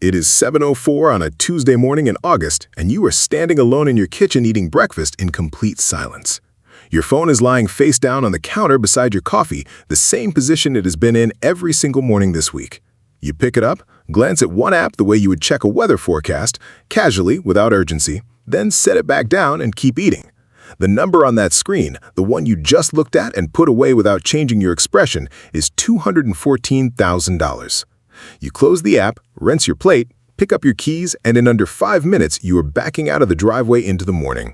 It is 7:04 on a Tuesday morning in August, and you are standing alone in your kitchen eating breakfast in complete silence. Your phone is lying face down on the counter beside your coffee, the same position it has been in every single morning this week. You pick it up, glance at one app the way you would check a weather forecast, casually, without urgency, then set it back down and keep eating. The number on that screen, the one you just looked at and put away without changing your expression, is $214,000. You close the app, rinse your plate, pick up your keys, and in under 5 minutes, you are backing out of the driveway into the morning.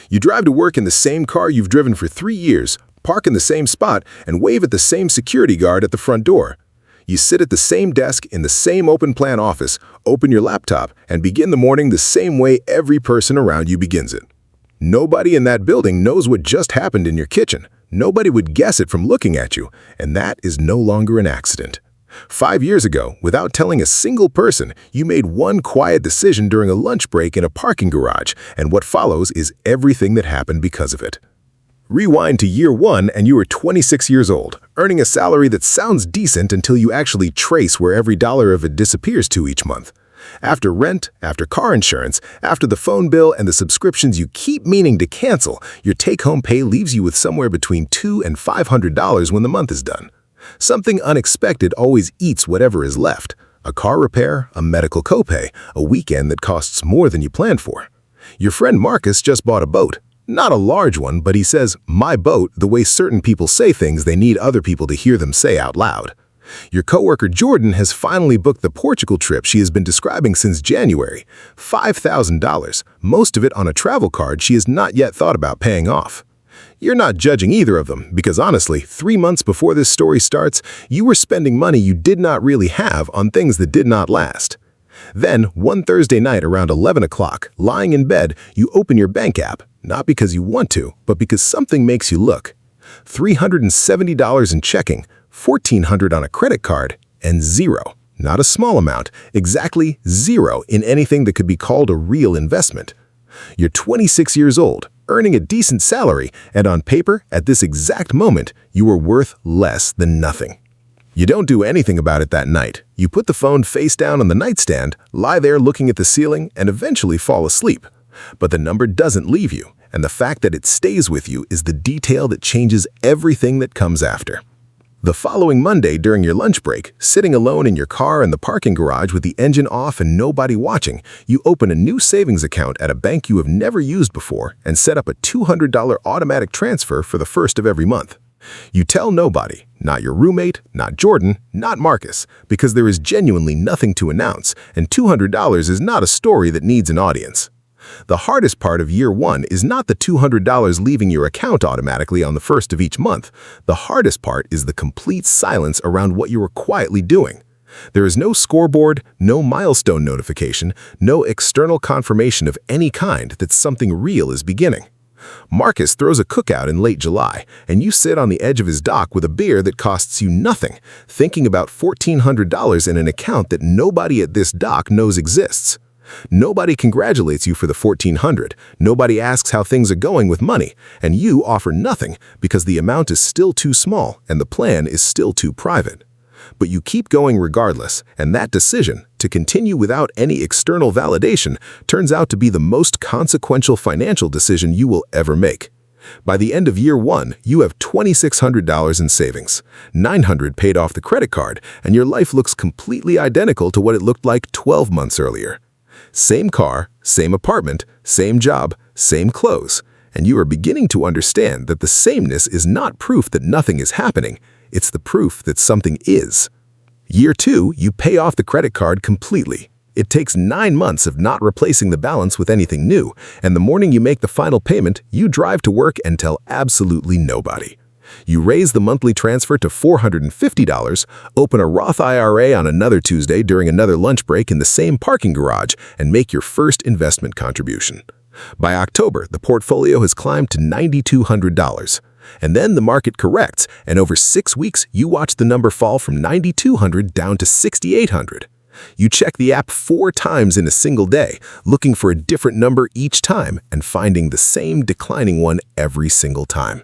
You drive to work in the same car you've driven for 3 years, park in the same spot, and wave at the same security guard at the front door. You sit at the same desk in the same open-plan office, open your laptop, and begin the morning the same way every person around you begins it. Nobody in that building knows what just happened in your kitchen. Nobody would guess it from looking at you, and that is no longer an accident. 5 years ago, without telling a single person, you made one quiet decision during a lunch break in a parking garage, and what follows is everything that happened because of it. Rewind to year 1 and you are 26 years old, earning a salary that sounds decent until you actually trace where every dollar of it disappears to each month. After rent, after car insurance, after the phone bill and the subscriptions you keep meaning to cancel, your take-home pay leaves you with somewhere between $200 and $500 when the month is done. Something unexpected always eats whatever is left. A car repair, a medical copay, a weekend that costs more than you planned for. Your friend Marcus just bought a boat. Not a large one, but he says, "my boat," the way certain people say things they need other people to hear them say out loud. Your coworker Jordan has finally booked the Portugal trip she has been describing since January. $5,000, most of it on a travel card she has not yet thought about paying off. You're not judging either of them because honestly, 3 months before this story starts, you were spending money you did not really have on things that did not last. Then, one Thursday night around 11 o'clock, lying in bed, you open your bank app, not because you want to, but because something makes you look. $370 in checking, $1,400 on a credit card, and zero, not a small amount, exactly zero in anything that could be called a real investment. You're 26 years old, earning a decent salary, and on paper, at this exact moment, you are worth less than nothing. You don't do anything about it that night. You put the phone face down on the nightstand, lie there looking at the ceiling, and eventually fall asleep. But the number doesn't leave you, and the fact that it stays with you is the detail that changes everything that comes after. The following Monday during your lunch break, sitting alone in your car in the parking garage with the engine off and nobody watching, you open a new savings account at a bank you have never used before and set up a $200 automatic transfer for the first of every month. You tell nobody, not your roommate, not Jordan, not Marcus, because there is genuinely nothing to announce, and $200 is not a story that needs an audience. The hardest part of year 1 is not the $200 leaving your account automatically on the first of each month. The hardest part is the complete silence around what you are quietly doing. There is no scoreboard, no milestone notification, no external confirmation of any kind that something real is beginning. Marcus throws a cookout in late July, and you sit on the edge of his dock with a beer that costs you nothing, thinking about $1,400 in an account that nobody at this dock knows exists. Nobody congratulates you for the $1,400, nobody asks how things are going with money, and you offer nothing because the amount is still too small and the plan is still too private. But you keep going regardless, and that decision, to continue without any external validation, turns out to be the most consequential financial decision you will ever make. By the end of year 1, you have $2,600 in savings, $900 paid off the credit card, and your life looks completely identical to what it looked like 12 months earlier. Same car, same apartment, same job, same clothes, and you are beginning to understand that the sameness is not proof that nothing is happening, it's the proof that something is. Year 2, you pay off the credit card completely. It takes 9 months of not replacing the balance with anything new, and the morning you make the final payment, you drive to work and tell absolutely nobody. You raise the monthly transfer to $450, open a Roth IRA on another Tuesday during another lunch break in the same parking garage, and make your first investment contribution. By October, the portfolio has climbed to $9,200. And then the market corrects, and over 6 weeks, you watch the number fall from $9,200 down to $6,800. You check the app 4 times in a single day, looking for a different number each time and finding the same declining one every single time.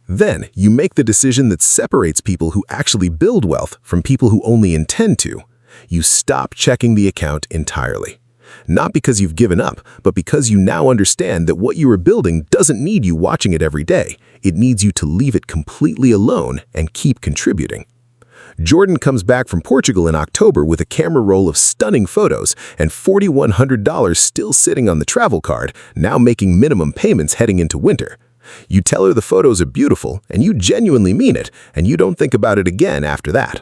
Then, you make the decision that separates people who actually build wealth from people who only intend to. You stop checking the account entirely. Not because you've given up, but because you now understand that what you are building doesn't need you watching it every day. It needs you to leave it completely alone and keep contributing. Jordan comes back from Portugal in October with a camera roll of stunning photos and $4,100 still sitting on the travel card, now making minimum payments heading into winter. You tell her the photos are beautiful, and you genuinely mean it, and you don't think about it again after that.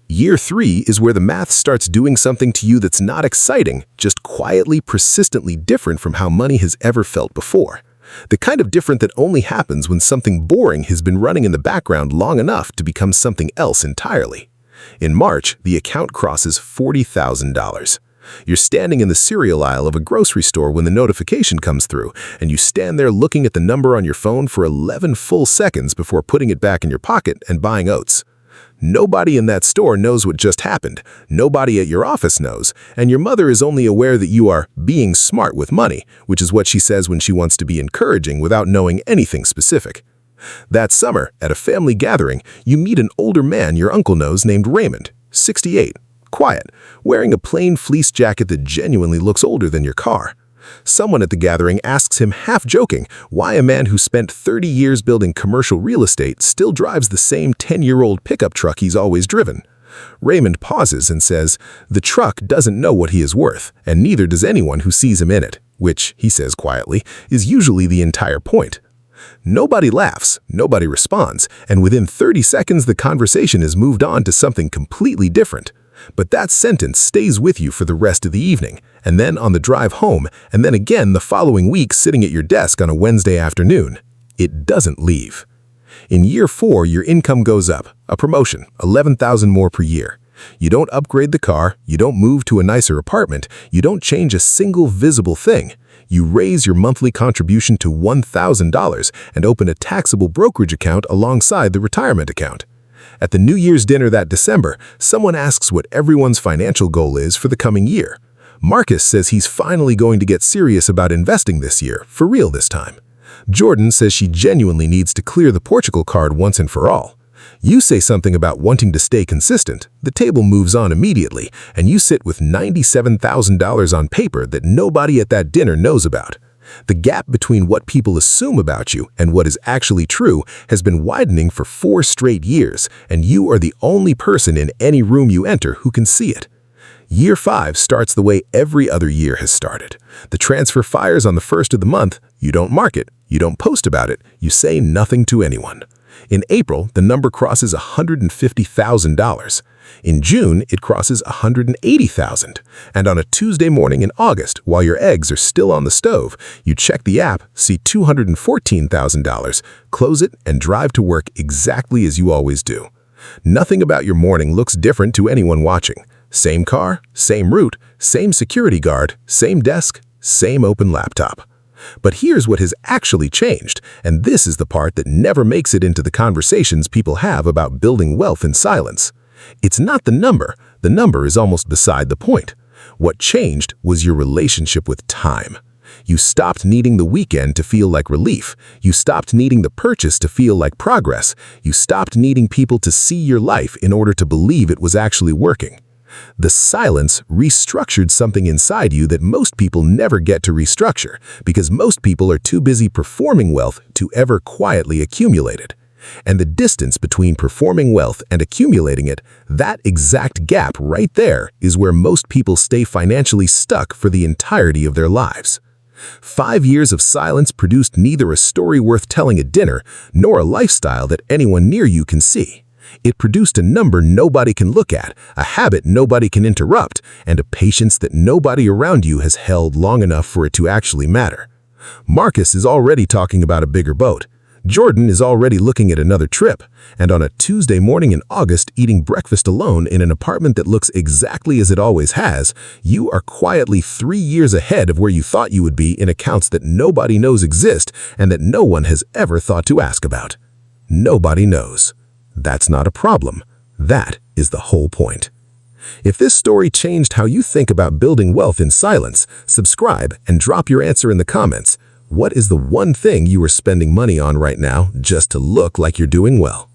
Year 3 is where the math starts doing something to you that's not exciting, just quietly, persistently different from how money has ever felt before. The kind of different that only happens when something boring has been running in the background long enough to become something else entirely. In March, the account crosses $40,000. You're standing in the cereal aisle of a grocery store when the notification comes through, and you stand there looking at the number on your phone for 11 full seconds before putting it back in your pocket and buying oats. Nobody in that store knows what just happened, nobody at your office knows, and your mother is only aware that you are being smart with money, which is what she says when she wants to be encouraging without knowing anything specific. That summer, at a family gathering, you meet an older man your uncle knows named Raymond, 68, quiet, wearing a plain fleece jacket that genuinely looks older than your car. Someone at the gathering asks him, half joking, why a man who spent 30 years building commercial real estate still drives the same 10-year-old pickup truck he's always driven. Raymond pauses and says, the truck doesn't know what he is worth, and neither does anyone who sees him in it, which, he says quietly, is usually the entire point. Nobody laughs, nobody responds, and within 30 seconds the conversation has moved on to something completely different. But that sentence stays with you for the rest of the evening, and then on the drive home, and then again the following week sitting at your desk on a Wednesday afternoon. It doesn't leave. In year 4, your income goes up, a promotion, $11,000 more per year. You don't upgrade the car, you don't move to a nicer apartment, you don't change a single visible thing. You raise your monthly contribution to $1,000 and open a taxable brokerage account alongside the retirement account. At the New Year's dinner that December, someone asks what everyone's financial goal is for the coming year. Marcus says he's finally going to get serious about investing this year, for real this time. Jordan says she genuinely needs to clear the Portugal card once and for all. You say something about wanting to stay consistent, the table moves on immediately, and you sit with $97,000 on paper that nobody at that dinner knows about. The gap between what people assume about you and what is actually true has been widening for 4 straight years, and you are the only person in any room you enter who can see it. Year 5 starts the way every other year has started. The transfer fires on the 1st of the month. You don't mark it, you don't post about it, you say nothing to anyone. In April, the number crosses $150,000. In June, it crosses $180,000. And on a Tuesday morning in August, while your eggs are still on the stove, you check the app, see $214,000, close it, and drive to work exactly as you always do. Nothing about your morning looks different to anyone watching. Same car, same route, same security guard, same desk, same open laptop. But here's what has actually changed, and this is the part that never makes it into the conversations people have about building wealth in silence. It's not the number is almost beside the point. What changed was your relationship with time. You stopped needing the weekend to feel like relief. You stopped needing the purchase to feel like progress. You stopped needing people to see your life in order to believe it was actually working. The silence restructured something inside you that most people never get to restructure because most people are too busy performing wealth to ever quietly accumulate it. And the distance between performing wealth and accumulating it, that exact gap right there is where most people stay financially stuck for the entirety of their lives. 5 years of silence produced neither a story worth telling at dinner nor a lifestyle that anyone near you can see. It produced a number nobody can look at, a habit nobody can interrupt, and a patience that nobody around you has held long enough for it to actually matter. Marcus is already talking about a bigger boat. Jordan is already looking at another trip, and on a Tuesday morning in August eating breakfast alone in an apartment that looks exactly as it always has, you are quietly 3 years ahead of where you thought you would be in accounts that nobody knows exist and that no one has ever thought to ask about. Nobody knows. That's not a problem. That is the whole point. If this story changed how you think about building wealth in silence, subscribe and drop your answer in the comments. What is the one thing you are spending money on right now just to look like you're doing well?